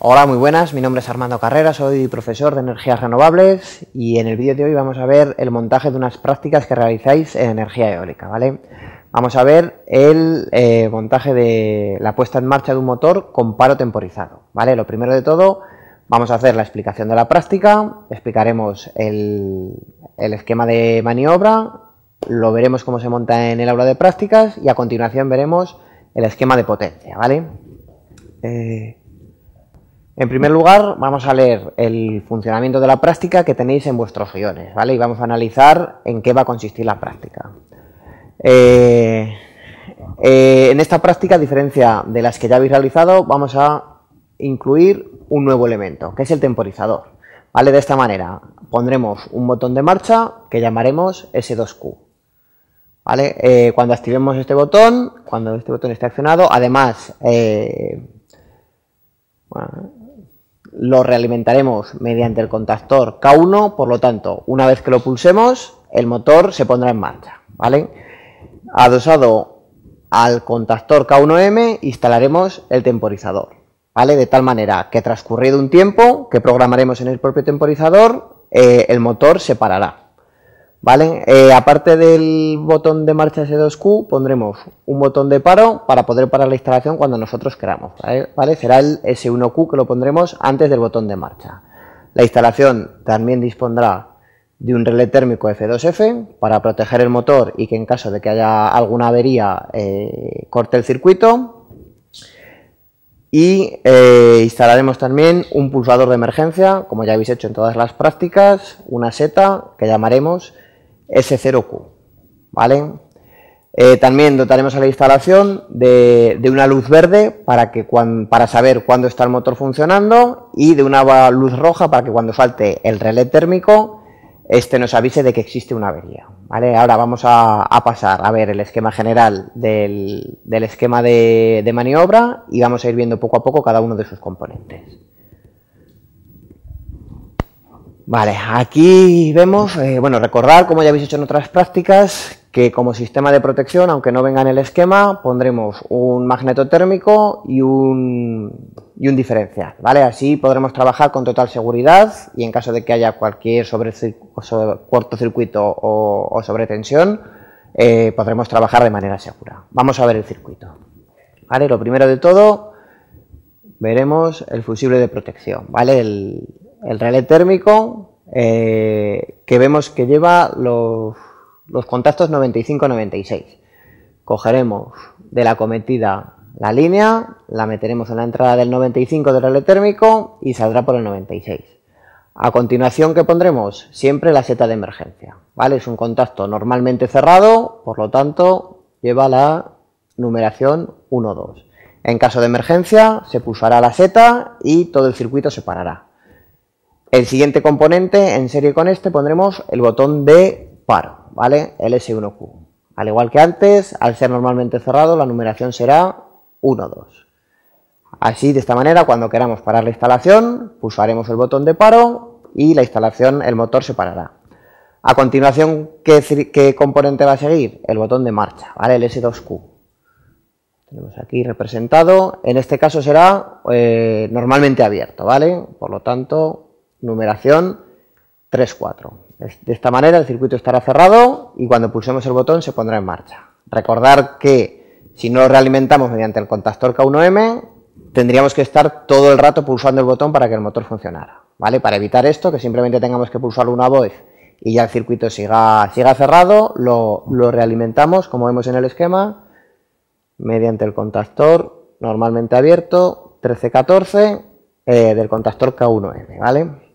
Hola, muy buenas, mi nombre es Armando Carrera, soy profesor de energías renovables y en el vídeo de hoy vamos a ver el montaje de unas prácticas que realizáis en energía eólica, ¿vale? Vamos a ver el montaje de la puesta en marcha de un motor con paro temporizado, ¿vale? Lo primero de todo, vamos a hacer la explicación de la práctica, explicaremos el esquema de maniobra, lo veremos cómo se monta en el aula de prácticas y a continuación veremos el esquema de potencia, ¿vale? En primer lugar, vamos a leer el funcionamiento de la práctica que tenéis en vuestros guiones, ¿vale? Y vamos a analizar en qué va a consistir la práctica. En esta práctica, a diferencia de las que ya habéis realizado, vamos a incluir un nuevo elemento, que es el temporizador, ¿vale? De esta manera, pondremos un botón de marcha que llamaremos S2Q, ¿vale? Cuando activemos este botón, cuando este botón esté accionado, además, lo realimentaremos mediante el contactor K1, por lo tanto, una vez que lo pulsemos, el motor se pondrá en marcha, ¿vale? Adosado al contactor K1M, instalaremos el temporizador, ¿vale? De tal manera que transcurrido un tiempo que programaremos en el propio temporizador, el motor se parará, ¿vale? Aparte del botón de marcha S2Q, pondremos un botón de paro para poder parar la instalación cuando nosotros queramos, ¿vale? Será el S1Q que lo pondremos antes del botón de marcha. La instalación también dispondrá de un relé térmico F2F para proteger el motor y que en caso de que haya alguna avería corte el circuito. Y instalaremos también un pulsador de emergencia, como ya habéis hecho en todas las prácticas, una seta que llamaremos S0Q, ¿vale? También dotaremos a la instalación de una luz verde para saber cuándo está el motor funcionando y de una luz roja para que cuando falte el relé térmico este nos avise de que existe una avería, ¿vale? Ahora vamos a pasar a ver el esquema general del esquema de maniobra y vamos a ir viendo poco a poco cada uno de sus componentes. Vale, aquí vemos, bueno, recordar, como ya habéis hecho en otras prácticas, que como sistema de protección, aunque no venga en el esquema, pondremos un magneto térmico y un diferencial, ¿vale? Así podremos trabajar con total seguridad y en caso de que haya cualquier cortocircuito o sobretensión, podremos trabajar de manera segura. Vamos a ver el circuito, ¿vale? Lo primero de todo, veremos el fusible de protección, ¿vale? El relé térmico que vemos que lleva los contactos 95-96. Cogeremos de la cometida la línea, la meteremos en la entrada del 95 del relé térmico y saldrá por el 96. A continuación, ¿qué pondremos? Siempre la seta de emergencia, ¿vale? Es un contacto normalmente cerrado, por lo tanto lleva la numeración 1-2. En caso de emergencia se pulsará la seta y todo el circuito se parará. El siguiente componente, en serie con este, pondremos el botón de paro, ¿vale? El S1Q. Al igual que antes, al ser normalmente cerrado, la numeración será 1-2. Así, de esta manera, cuando queramos parar la instalación, pulsaremos el botón de paro y la instalación, el motor se parará. A continuación, ¿qué componente va a seguir? El botón de marcha, ¿vale? El S2Q. Tenemos aquí representado. En este caso será normalmente abierto, ¿vale? Por lo tanto, numeración 3-4. De esta manera el circuito estará cerrado y cuando pulsemos el botón se pondrá en marcha. Recordar que si no lo realimentamos mediante el contactor K1M, tendríamos que estar todo el rato pulsando el botón para que el motor funcionara, ¿vale? Para evitar esto, que simplemente tengamos que pulsarlo una vez y ya el circuito siga cerrado, lo realimentamos, como vemos en el esquema, mediante el contactor normalmente abierto 13-14 del contactor K1M, ¿vale?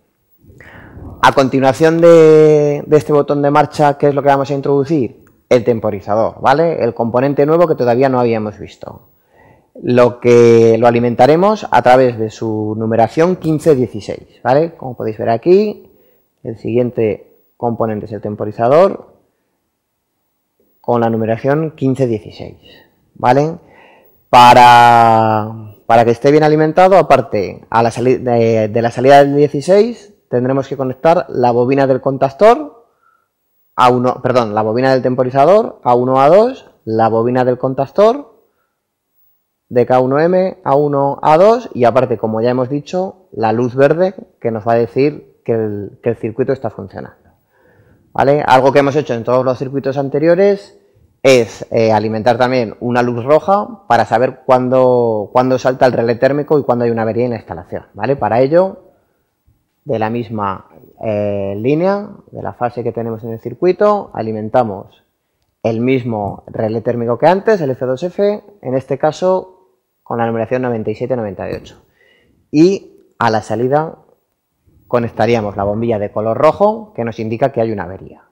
A continuación de este botón de marcha, ¿qué es lo que vamos a introducir? El temporizador, ¿vale? El componente nuevo que todavía no habíamos visto. Lo alimentaremos a través de su numeración 15-16, ¿vale? Como podéis ver aquí, el siguiente componente es el temporizador con la numeración 15-16, ¿vale? Para que esté bien alimentado, aparte de la salida del 16, tendremos que conectar la bobina del contactor la bobina del temporizador A1 A2, la bobina del contactor de K1M, A1, A2 y aparte, como ya hemos dicho, la luz verde que nos va a decir que el circuito está funcionando. ¿Vale? Algo que hemos hecho en todos los circuitos anteriores es alimentar también una luz roja para saber cuándo salta el relé térmico y cuándo hay una avería en la instalación. ¿Vale? Para ello, de la misma línea, de la fase que tenemos en el circuito, alimentamos el mismo relé térmico que antes, el F2F, en este caso con la numeración 9798. Y a la salida conectaríamos la bombilla de color rojo que nos indica que hay una avería.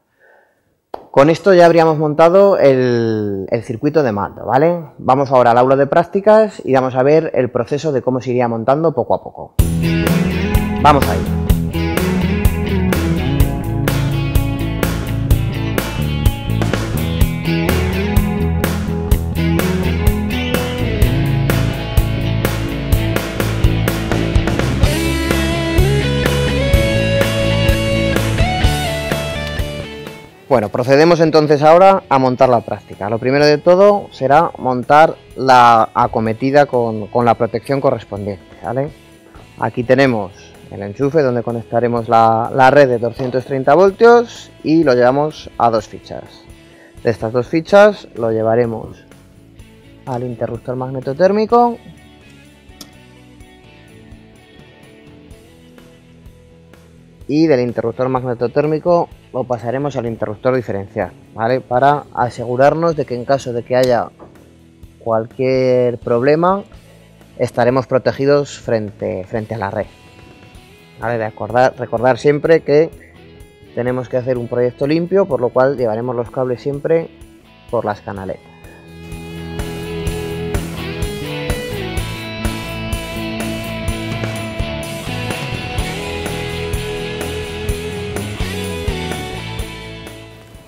Con esto ya habríamos montado el circuito de mando, ¿vale? Vamos ahora al aula de prácticas y vamos a ver el proceso de cómo se iría montando poco a poco. Vamos ahí. Bueno, procedemos entonces ahora a montar la práctica. Lo primero de todo será montar la acometida con la protección correspondiente, ¿vale? Aquí tenemos el enchufe donde conectaremos la red de 230 voltios y lo llevamos a 2 fichas. De estas 2 fichas lo llevaremos al interruptor magnetotérmico y del interruptor magnetotérmico lo pasaremos al interruptor diferencial, ¿vale? Para asegurarnos de que en caso de que haya cualquier problema estaremos protegidos frente a la red, ¿vale? Recordar siempre que tenemos que hacer un proyecto limpio, por lo cual llevaremos los cables siempre por las canaletas.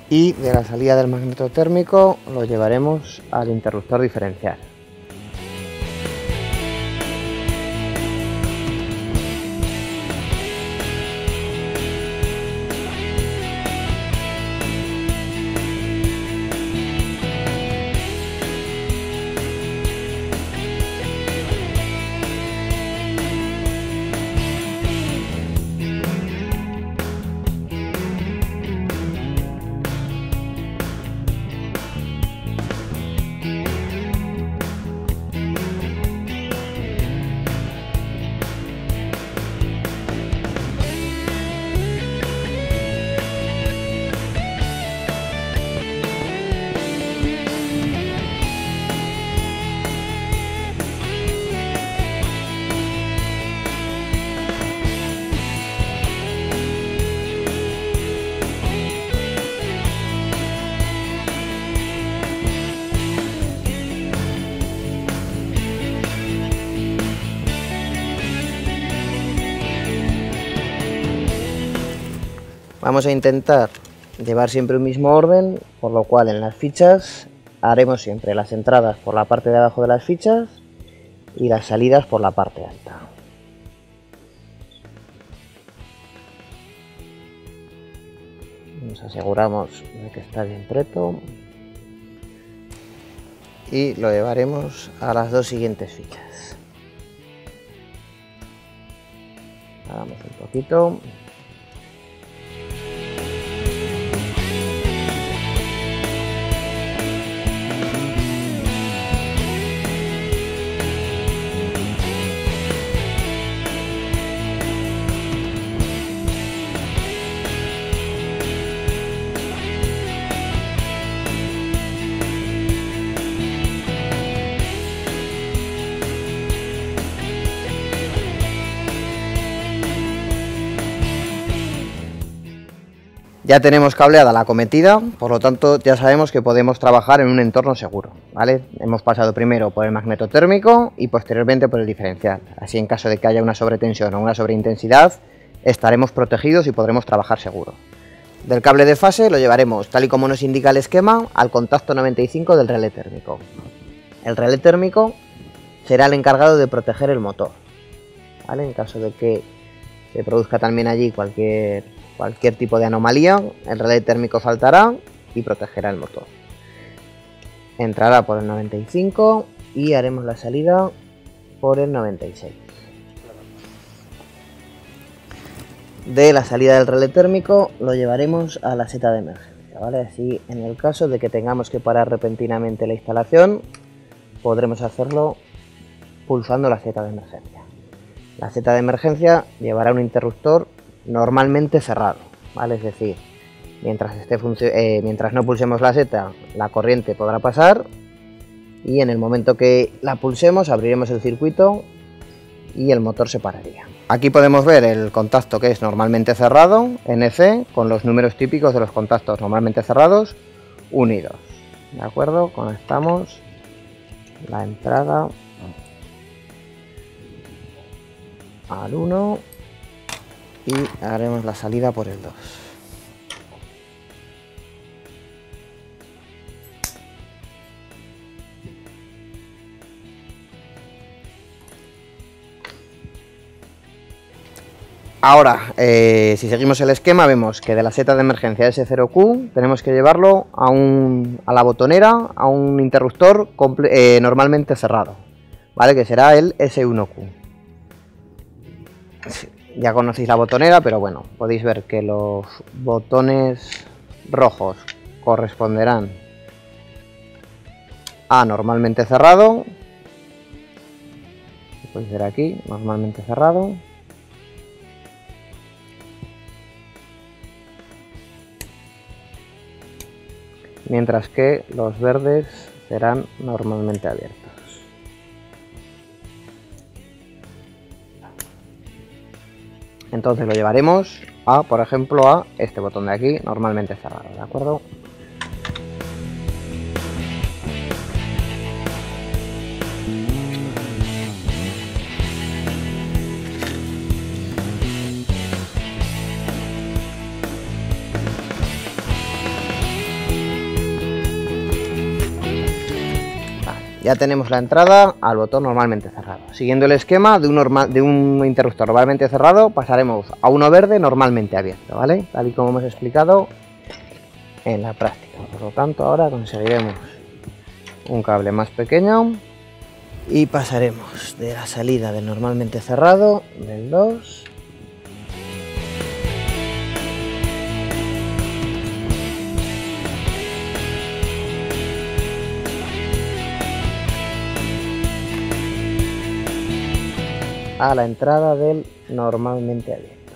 Y de la salida del magnetotérmico lo llevaremos al interruptor diferencial. Vamos a intentar llevar siempre un mismo orden, por lo cual en las fichas haremos siempre las entradas por la parte de abajo de las fichas y las salidas por la parte alta. Nos aseguramos de que está bien preto y lo llevaremos a las 2 siguientes fichas. Hagamos un poquito. Ya tenemos cableada la acometida, por lo tanto ya sabemos que podemos trabajar en un entorno seguro, ¿vale? Hemos pasado primero por el magnetotérmico y posteriormente por el diferencial. Así en caso de que haya una sobretensión o una sobreintensidad, estaremos protegidos y podremos trabajar seguro. Del cable de fase lo llevaremos, tal y como nos indica el esquema, al contacto 95 del relé térmico. El relé térmico será el encargado de proteger el motor, ¿vale? En caso de que se produzca también allí cualquier tipo de anomalía, el relé térmico saltará y protegerá el motor. Entrará por el 95 y haremos la salida por el 96. De la salida del relé térmico lo llevaremos a la seta de emergencia, ¿vale? Así, en el caso de que tengamos que parar repentinamente la instalación, podremos hacerlo pulsando la seta de emergencia. La seta de emergencia llevará un interruptor normalmente cerrado, ¿vale? Es decir, mientras no pulsemos la seta, la corriente podrá pasar, y en el momento que la pulsemos abriremos el circuito y el motor se pararía. Aquí podemos ver el contacto que es normalmente cerrado, NC, con los números típicos de los contactos normalmente cerrados unidos. ¿De acuerdo? Conectamos la entrada al 1 y haremos la salida por el 2. Ahora, si seguimos el esquema, vemos que de la seta de emergencia S0Q tenemos que llevarlo a la botonera, a un interruptor normalmente cerrado, ¿vale? Que será el S1Q. Ya conocéis la botonera, pero bueno, podéis ver que los botones rojos corresponderán a normalmente cerrado. Podéis ver aquí, normalmente cerrado. Mientras que los verdes serán normalmente abiertos. Entonces lo llevaremos a, por ejemplo, a este botón de aquí, normalmente cerrado, ¿de acuerdo? Ya tenemos la entrada al botón normalmente cerrado. Siguiendo el esquema de un interruptor normalmente cerrado, pasaremos a uno verde normalmente abierto, ¿vale? Tal y como hemos explicado en la práctica. Por lo tanto, ahora conseguiremos un cable más pequeño y pasaremos de la salida del normalmente cerrado, del 2, a la entrada del normalmente abierto.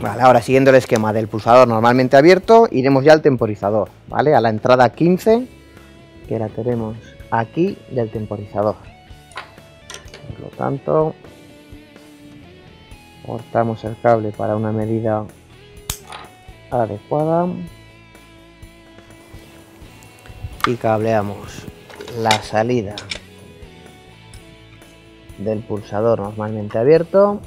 Vale, ahora siguiendo el esquema del pulsador normalmente abierto, iremos ya al temporizador, ¿vale? A la entrada 15, que la tenemos aquí del temporizador. Por lo tanto, cortamos el cable para una medida adecuada y cableamos la salida del pulsador normalmente abierto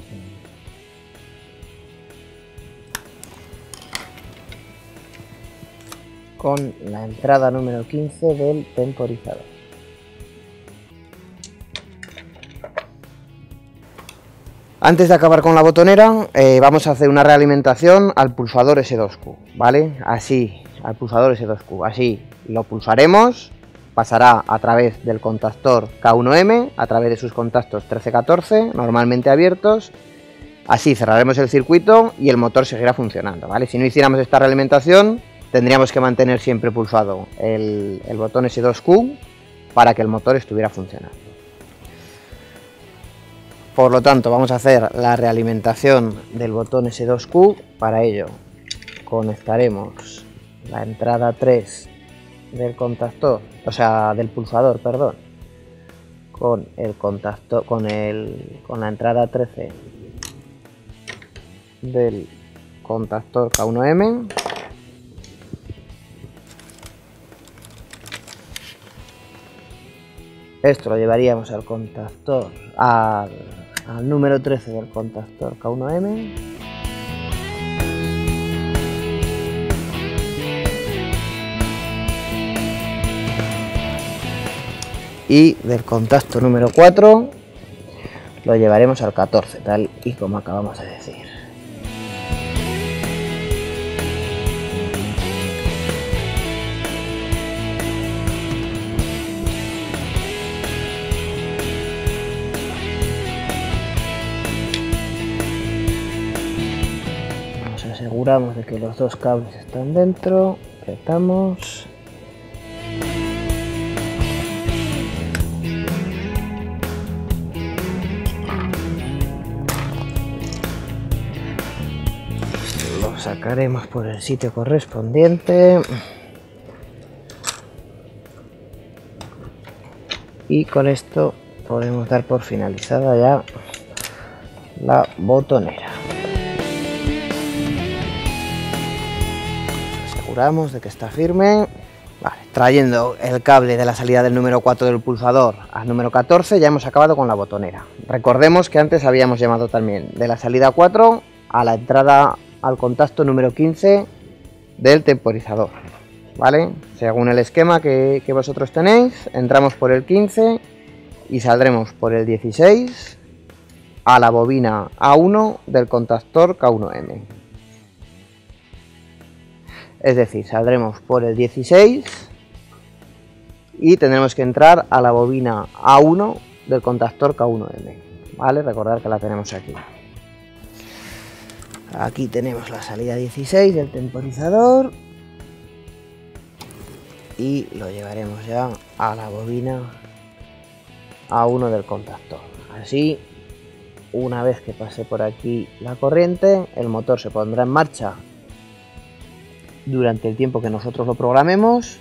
con la entrada número 15 del temporizador. Antes de acabar con la botonera, vamos a hacer una realimentación al pulsador S2Q, ¿vale? Así, al pulsador S2Q, así lo pulsaremos, pasará a través del contactor K1M, a través de sus contactos 13-14, normalmente abiertos, así cerraremos el circuito y el motor seguirá funcionando, ¿vale? Si no hiciéramos esta realimentación, tendríamos que mantener siempre pulsado el botón S2Q para que el motor estuviera funcionando. Por lo tanto, vamos a hacer la realimentación del botón S2Q. Para ello, conectaremos la entrada 3 del contactor, o sea, del pulsador, perdón, con el contacto, con la entrada 13 del contactor K1M. Esto lo llevaríamos al contactor, al número 13 del contactor K1M. y del contacto número 4 lo llevaremos al 14, tal y como acabamos de decir. Nos aseguramos de que los dos cables están dentro, apretamos. Lo sacaremos por el sitio correspondiente y con esto podemos dar por finalizada ya la botonera. Aseguramos de que está firme. Vale, trayendo el cable de la salida del número 4 del pulsador al número 14 ya hemos acabado con la botonera. Recordemos que antes habíamos llamado también de la salida 4 a la entrada al contacto número 15 del temporizador, ¿vale? Según el esquema que vosotros tenéis, entramos por el 15 y saldremos por el 16 a la bobina A1 del contactor K1M. Es decir, saldremos por el 16 y tendremos que entrar a la bobina A1 del contactor K1M, ¿vale? Recordad que la tenemos aquí. Aquí tenemos la salida 16 del temporizador y lo llevaremos ya a la bobina A1 del contactor. Así, una vez que pase por aquí la corriente, el motor se pondrá en marcha durante el tiempo que nosotros lo programemos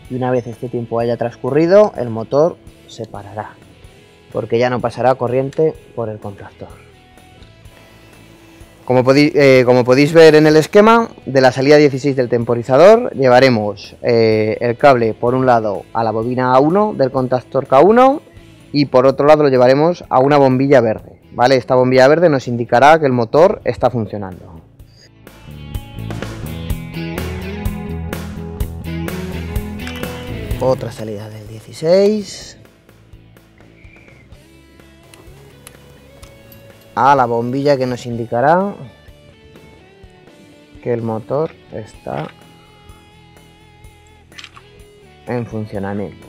y una vez este tiempo haya transcurrido, el motor se parará porque ya no pasará corriente por el contactor. Como podéis ver en el esquema, de la salida 16 del temporizador llevaremos el cable por un lado a la bobina A1 del contactor K1 y por otro lado lo llevaremos a una bombilla verde, ¿vale? Esta bombilla verde nos indicará que el motor está funcionando. Otra salida del 16 a la bombilla que nos indicará que el motor está en funcionamiento.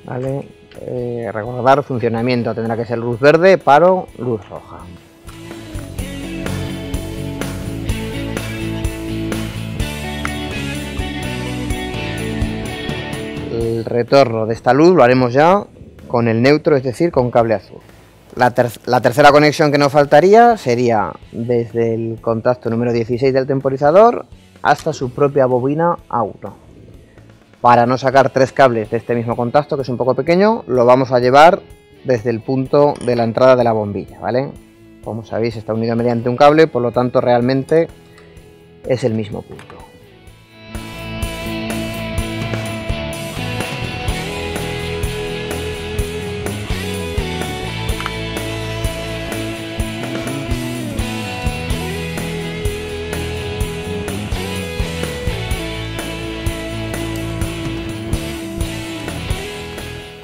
Vale, recordar funcionamiento tendrá que ser luz verde, paro, luz roja. El retorno de esta luz lo haremos ya con el neutro, es decir, con cable azul. La tercera conexión que nos faltaría sería desde el contacto número 16 del temporizador hasta su propia bobina A1. Para no sacar tres cables de este mismo contacto, que es un poco pequeño, lo vamos a llevar desde el punto de la entrada de la bombilla, ¿vale? Como sabéis, está unido mediante un cable, por lo tanto realmente es el mismo punto.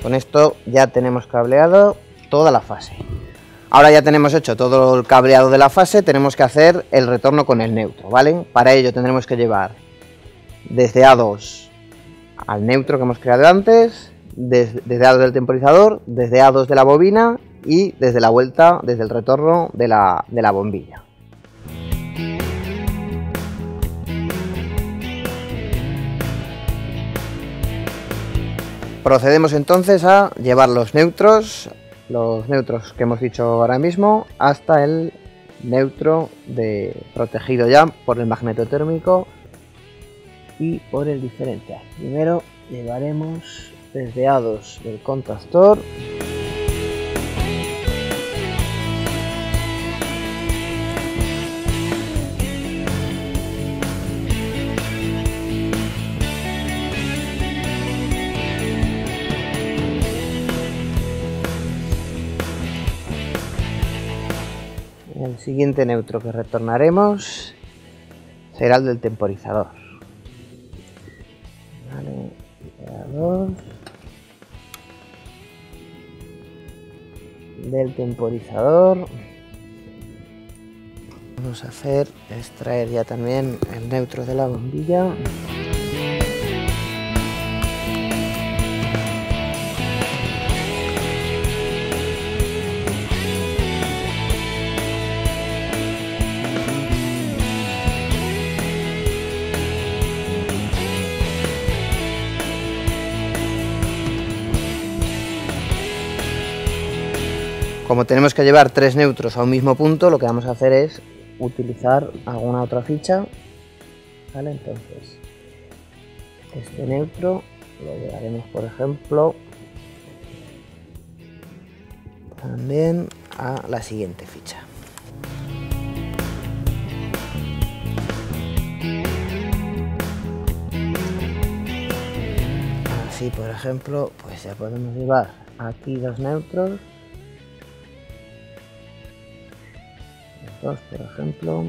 Con esto ya tenemos cableado toda la fase. Ahora ya tenemos hecho todo el cableado de la fase, tenemos que hacer el retorno con el neutro, ¿vale? Para ello tendremos que llevar desde A2 al neutro que hemos creado antes, desde A2 del temporizador, desde A2 de la bobina y desde la vuelta, desde el retorno de la bombilla. Procedemos entonces a llevar los neutros que hemos dicho ahora mismo, hasta el neutro protegido ya por el magneto térmico y por el diferencial. Primero llevaremos desde A2 del contactor el siguiente neutro que retornaremos será el del temporizador. Vale, creador del temporizador. Vamos a hacer extraer ya también el neutro de la bombilla. Como tenemos que llevar 3 neutros a un mismo punto, lo que vamos a hacer es utilizar alguna otra ficha, ¿vale? Entonces, este neutro lo llevaremos, por ejemplo, también a la siguiente ficha. Así, por ejemplo, pues ya podemos llevar aquí 2 neutros. Por ejemplo,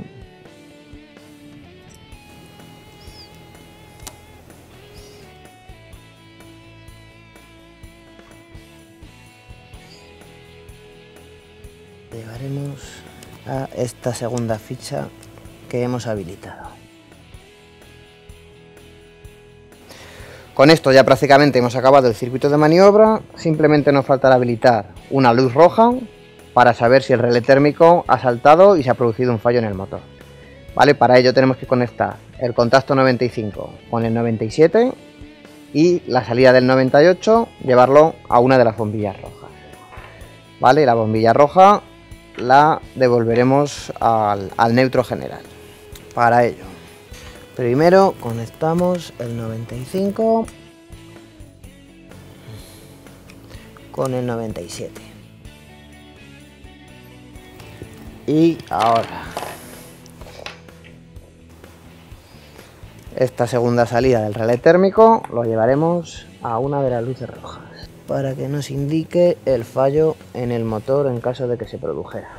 llevaremos a esta segunda ficha que hemos habilitado. Con esto ya prácticamente hemos acabado el circuito de maniobra. Simplemente nos faltará habilitar una luz roja para saber si el relé térmico ha saltado y se ha producido un fallo en el motor. ¿Vale? Para ello tenemos que conectar el contacto 95 con el 97 y la salida del 98 llevarlo a una de las bombillas rojas. ¿Vale? La bombilla roja la devolveremos al neutro general. Para ello, primero conectamos el 95 con el 97. Y ahora esta segunda salida del relé térmico lo llevaremos a una de las luces rojas para que nos indique el fallo en el motor en caso de que se produjera.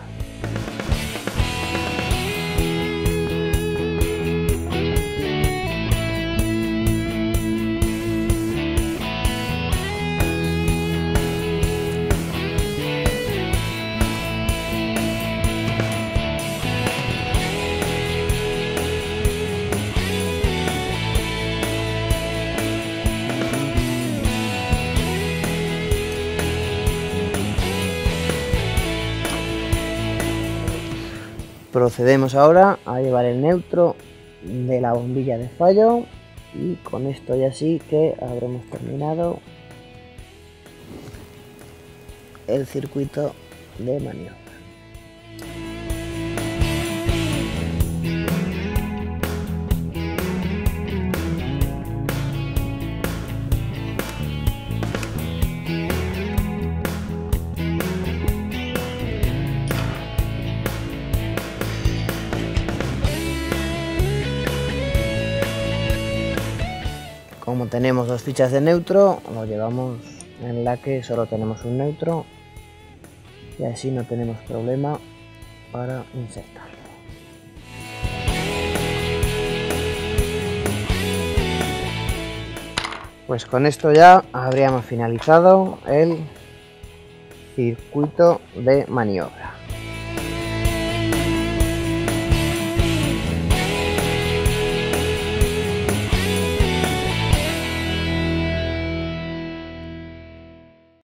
Procedemos ahora a llevar el neutro de la bombilla de fallo y con esto ya sí que habremos terminado el circuito de maniobra. Como tenemos 2 fichas de neutro, lo llevamos en la que solo tenemos un neutro y así no tenemos problema para insertarlo. Pues con esto ya habríamos finalizado el circuito de maniobra.